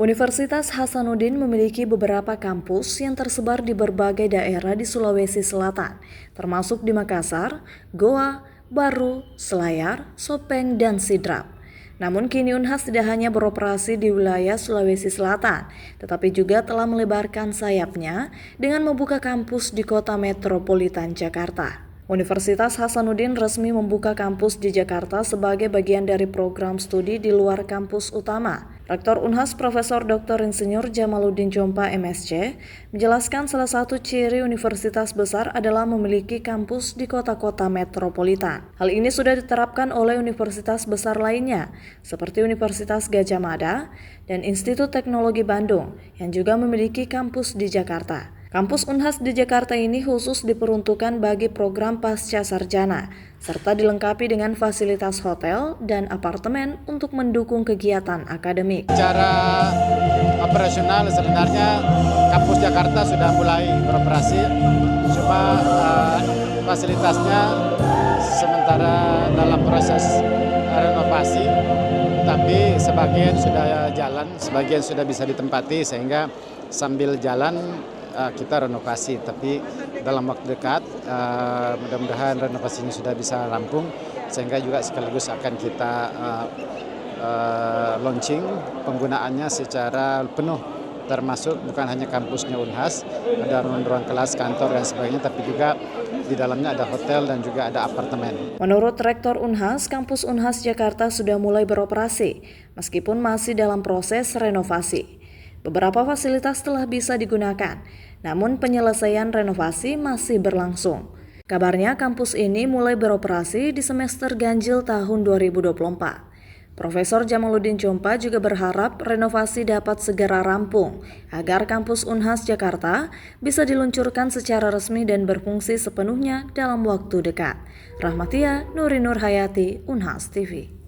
Universitas Hasanuddin memiliki beberapa kampus yang tersebar di berbagai daerah di Sulawesi Selatan, termasuk di Makassar, Goa, Baru, Selayar, Sopeng, dan Sidrap. Namun kini Unhas tidak hanya beroperasi di wilayah Sulawesi Selatan, tetapi juga telah melebarkan sayapnya dengan membuka kampus di kota metropolitan Jakarta. Universitas Hasanuddin resmi membuka kampus di Jakarta sebagai bagian dari program studi di luar kampus utama. Rektor Unhas Profesor Dr. Insinyur Jamaluddin Chompa MSc menjelaskan salah satu ciri universitas besar adalah memiliki kampus di kota-kota metropolitan. Hal ini sudah diterapkan oleh universitas besar lainnya, seperti Universitas Gadjah Mada dan Institut Teknologi Bandung yang juga memiliki kampus di Jakarta. Kampus Unhas di Jakarta ini khusus diperuntukkan bagi program pasca sarjana, serta dilengkapi dengan fasilitas hotel dan apartemen untuk mendukung kegiatan akademik. Secara operasional sebenarnya kampus Jakarta sudah mulai beroperasi, cuma fasilitasnya sementara dalam proses renovasi, tapi sebagian sudah jalan, sebagian sudah bisa ditempati sehingga sambil jalan kita renovasi, tapi dalam waktu dekat mudah-mudahan renovasi ini sudah bisa rampung sehingga juga sekaligus akan kita launching penggunaannya secara penuh, termasuk bukan hanya kampusnya Unhas, ada ruang kelas, kantor dan sebagainya, tapi juga di dalamnya ada hotel dan juga ada apartemen. Menurut Rektor Unhas, kampus Unhas Jakarta sudah mulai beroperasi meskipun masih dalam proses renovasi. Beberapa fasilitas telah bisa digunakan, namun penyelesaian renovasi masih berlangsung. Kabarnya kampus ini mulai beroperasi di semester ganjil tahun 2024. Profesor Jamaluddin Chompa juga berharap renovasi dapat segera rampung agar kampus Unhas Jakarta bisa diluncurkan secara resmi dan berfungsi sepenuhnya dalam waktu dekat. Rahmatia Nuri Nurhayati, Unhas TV.